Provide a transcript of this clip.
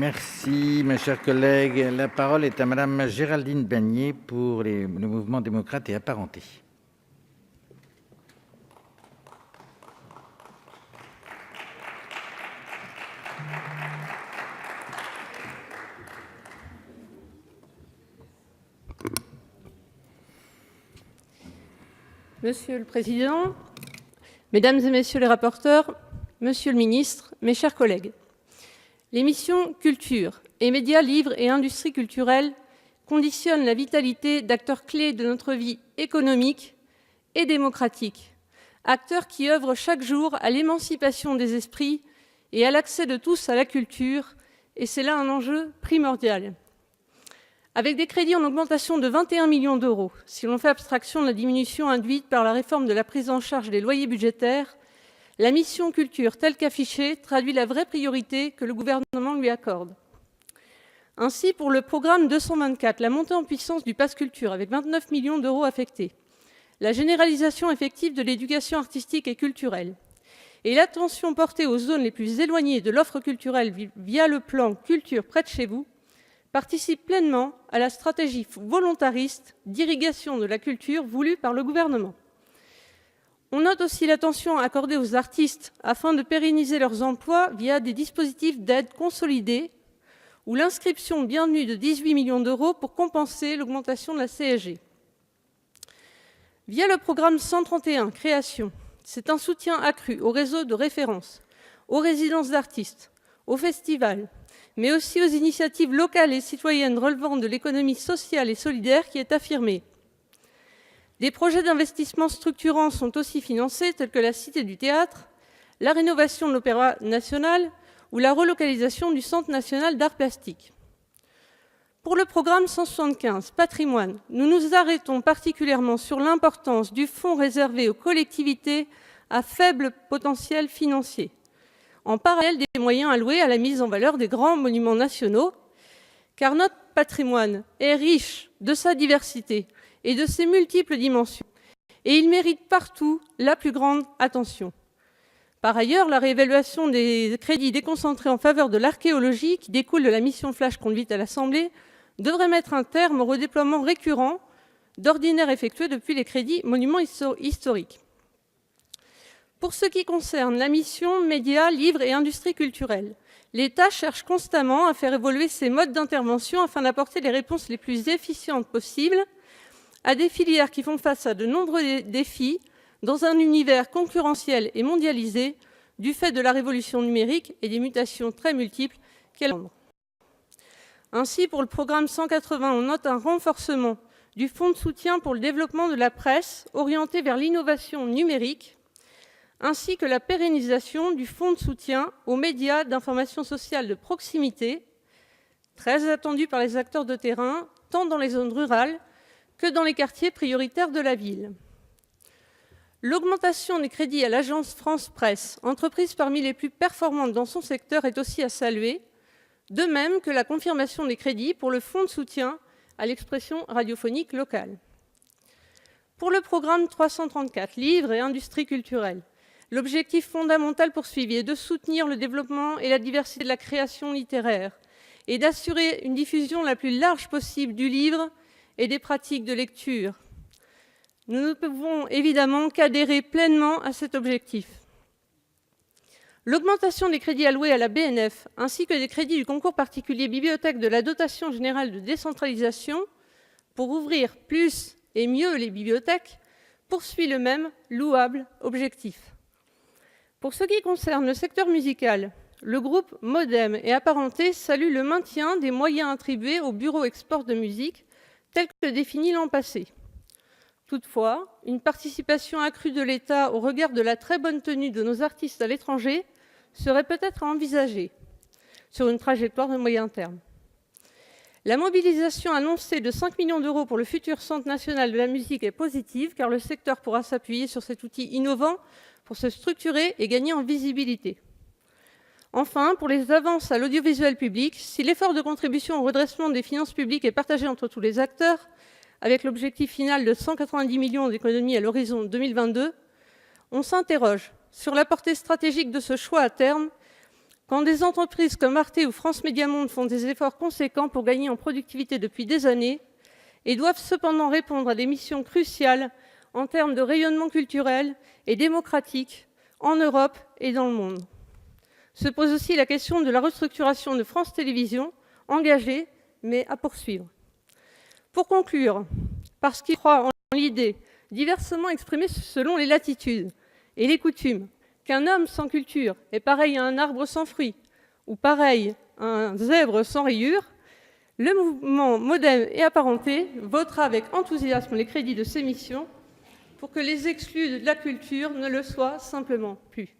Merci, mes chers collègues. La parole est à Madame Géraldine Bagné pour le mouvement démocrate et apparenté. Monsieur le Président, Mesdames et Messieurs les rapporteurs, Monsieur le Ministre, mes chers collègues, les missions culture et médias, livres et industrie culturelle conditionnent la vitalité d'acteurs clés de notre vie économique et démocratique, acteurs qui œuvrent chaque jour à l'émancipation des esprits et à l'accès de tous à la culture, et c'est là un enjeu primordial. Avec des crédits en augmentation de 21 millions d'euros, si l'on fait abstraction de la diminution induite par la réforme de la prise en charge des loyers budgétaires, la mission culture telle qu'affichée traduit la vraie priorité que le gouvernement lui accorde. Ainsi, pour le programme 224, la montée en puissance du pass culture avec 29 millions d'euros affectés, la généralisation effective de l'éducation artistique et culturelle et l'attention portée aux zones les plus éloignées de l'offre culturelle via le plan Culture près de chez vous, participe pleinement à la stratégie volontariste d'irrigation de la culture voulue par le gouvernement. On note aussi l'attention accordée aux artistes afin de pérenniser leurs emplois via des dispositifs d'aide consolidés ou l'inscription bienvenue de 18 millions d'euros pour compenser l'augmentation de la CSG. Via le programme 131, Création, c'est un soutien accru au réseau de référence, aux résidences d'artistes, aux festivals, mais aussi aux initiatives locales et citoyennes relevant de l'économie sociale et solidaire qui est affirmée. Des projets d'investissement structurants sont aussi financés, tels que la Cité du Théâtre, la rénovation de l'Opéra national ou la relocalisation du Centre national d'art plastique. Pour le programme 175, Patrimoine, nous nous arrêtons particulièrement sur l'importance du fonds réservé aux collectivités à faible potentiel financier, en parallèle des moyens alloués à la mise en valeur des grands monuments nationaux, car notre patrimoine est riche de sa diversité et de ses multiples dimensions, et il mérite partout la plus grande attention. Par ailleurs, la réévaluation des crédits déconcentrés en faveur de l'archéologie, qui découle de la mission flash conduite à l'Assemblée, devrait mettre un terme au redéploiement récurrent d'ordinaire effectué depuis les crédits monuments historiques. Pour ce qui concerne la mission médias, livres et industrie culturelle, l'État cherche constamment à faire évoluer ses modes d'intervention afin d'apporter les réponses les plus efficientes possibles à des filières qui font face à de nombreux défis dans un univers concurrentiel et mondialisé du fait de la révolution numérique et des mutations très multiples qu'elle engendre. Ainsi, pour le programme 180, on note un renforcement du fonds de soutien pour le développement de la presse orienté vers l'innovation numérique, ainsi que la pérennisation du fonds de soutien aux médias d'information sociale de proximité, très attendu par les acteurs de terrain, tant dans les zones rurales que dans les quartiers prioritaires de la ville. L'augmentation des crédits à l'agence France Presse, entreprise parmi les plus performantes dans son secteur, est aussi à saluer, de même que la confirmation des crédits pour le fonds de soutien à l'expression radiophonique locale. Pour le programme 334, Livres et industrie culturelle, l'objectif fondamental poursuivi est de soutenir le développement et la diversité de la création littéraire et d'assurer une diffusion la plus large possible du livre et des pratiques de lecture. Nous ne pouvons évidemment qu'adhérer pleinement à cet objectif. L'augmentation des crédits alloués à la BNF ainsi que des crédits du concours particulier bibliothèque de la dotation générale de décentralisation pour ouvrir plus et mieux les bibliothèques poursuit le même louable objectif. Pour ce qui concerne le secteur musical, le groupe Modem et Apparentés salue le maintien des moyens attribués au Bureau Export de musique tel que défini l'an passé. Toutefois, une participation accrue de l'État au regard de la très bonne tenue de nos artistes à l'étranger serait peut-être à envisager sur une trajectoire de moyen terme. La mobilisation annoncée de 5 millions d'euros pour le futur Centre national de la musique est positive car le secteur pourra s'appuyer sur cet outil innovant pour se structurer et gagner en visibilité. Enfin, pour les avances à l'audiovisuel public, si l'effort de contribution au redressement des finances publiques est partagé entre tous les acteurs, avec l'objectif final de 190 millions d'économies à l'horizon 2022, on s'interroge sur la portée stratégique de ce choix à terme Quand des entreprises comme Arte ou France Média Monde font des efforts conséquents pour gagner en productivité depuis des années et doivent cependant répondre à des missions cruciales en termes de rayonnement culturel et démocratique en Europe et dans le monde. Se pose aussi la question de la restructuration de France Télévisions, engagée, mais à poursuivre. Pour conclure, parce qu'il croit en l'idée, diversement exprimée selon les latitudes et les coutumes, qu'un homme sans culture est pareil à un arbre sans fruits, ou pareil à un zèbre sans rayures, le mouvement Modem et Apparentés votera avec enthousiasme les crédits de ces missions pour que les exclus de la culture ne le soient simplement plus.